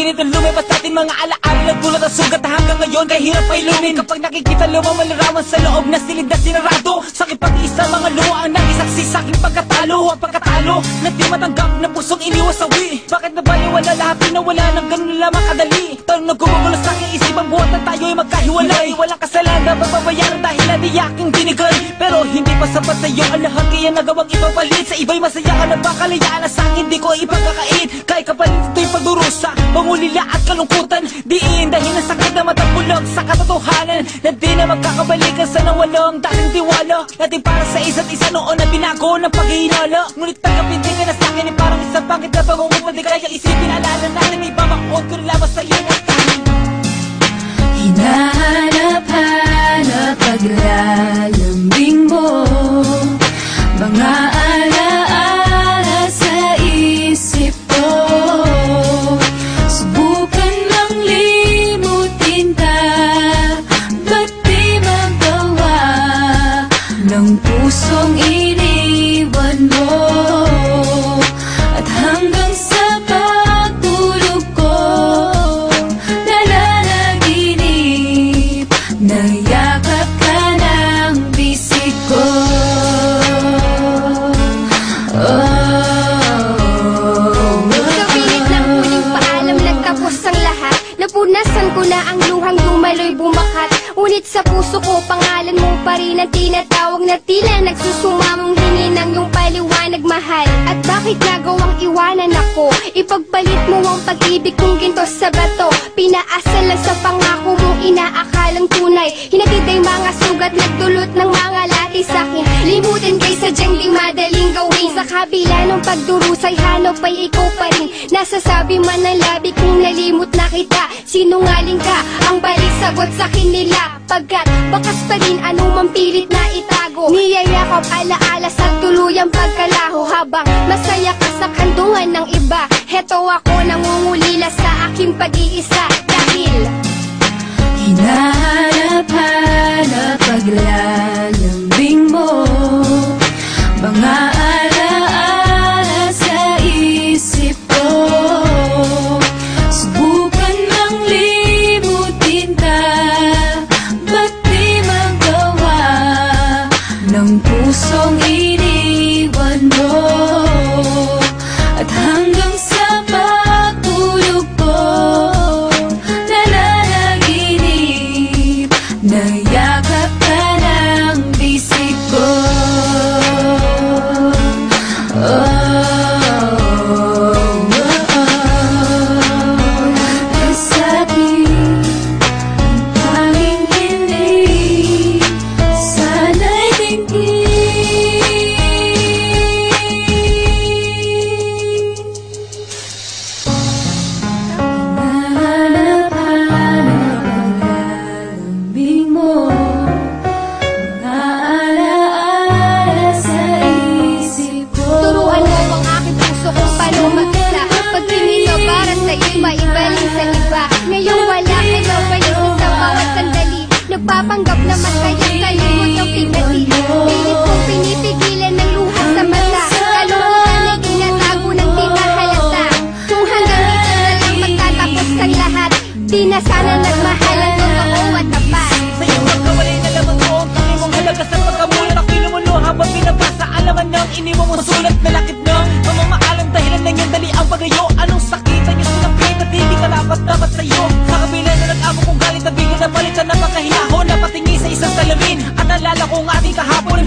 panaginip na lumipas natin mga alaala. Nagdulot ang sugat na hanggang ngayon kaya hirap pa ilumin. Kapag nakikita lumang malarawan sa loob na silid na sinarado, sakit pag-iisa mga luha ang nagisaksi sa aking pagkatalo. Ang pagkatalo na di matanggap na pusong iniwasawi. Bakit nabaliwala lahat pinawala ng ganun lamang kadali? Tanong na gumugulo sa aking isipang buhat na tayo'y magkahiwalay. Walang kasalanan mababayaran dahil na di aking binigay. Pero hindi pa sapat sa'yo ang lahat kaya nagawang ipapalit. Sa iba'y masaya ka na bakalayaan na sa'kin di ko ipagkakait. Kaya kapalit ito'y pagdurusa, pangulila at kalungkutan. Diin dahil ang sakit na matapulog sa katotohanan na di na magkakabalikan sa nang walang dating tiwala natin para sa isa't isa noon na binago ng paghihinala. Ngunit tanggapin din ka na sa'kin ay parang isang pangit na pangungumad. Di kaya isipin alala natin ipamakot ko rin lamang sa ingatan. Hinahanap-hanap paglalambing mo, mga alaala sa isip ko. Subukan lang limutin ka, ba't di magawa ng pusong iniwan mo? At hanggang sa pagtulog ko, nalalaginip, nayakap ka ng bisig ko. Kapilit ng huling paalam, nagtapos ang lahat. Napunasan ko na ang luhang dumaloy bumakat. Ngunit sa puso ko, pangalan mo pa rin ang tinatawag na tila nagsusumamong hininang yung paliwanag, mahal. At bakit nagawang iwanan ako? Ipagpalit mo ang pag-ibig kong ginto sa bato. Pinaasal lang sa pangako mong inaakalang tunay. Hinatid ay mga sugat, nagdulot ng mga lati sa'kin. Limutin kay sadyang di madaling gawin. Sa kabila ng pagdurusay, hanap ay ikaw pa rin. Nasasabi man ng labi kung nalimot na kita. Sinungaling ka, ang balik sagot sa nila. Pagkat bakas pa rin anumang pilit na itago. Niyayakap alaala sa tuluyang pagkalaho. Habang masaya ka sa kanduhan ng iba, heto ako nangungulila sa aking pag-iisa. Dahil hinahanap-hanap paglalambing mo, mga alaala sa isip ko. Subukan lang limutin ka, ba't di magawa ng pusong iniwan mo? At hanggang sa pagtulog ko, nalalaginip, nayakap ka ng bisig ko. Nagpapanggap na masaya sa limot ng pigati. Pilit kong pinipigilan ng luha sa mata. Kalungkutan ay tinatago ng di mahalata. Kung hanggang dito na lang magtatapos ang lahat, di na sana nagmahalan totoo at tapat. Sa iyong pagkawalay na lamang ko ang tanging mong halaga sa pagkamulat. Ako'y lumulo habang binabasa alaman ng iniwang mong sulat na lakit ng mamamaalam dahilan ng iyong dali ang pagayo. Anong sakitan yung sinapit at hindi ka dapat sa'yo? Sa kabila na nag-amo kong galit na bigla na balik sa napakahiyahon. Napatingin sa isang salamin at nalala ko ang ating kahapon.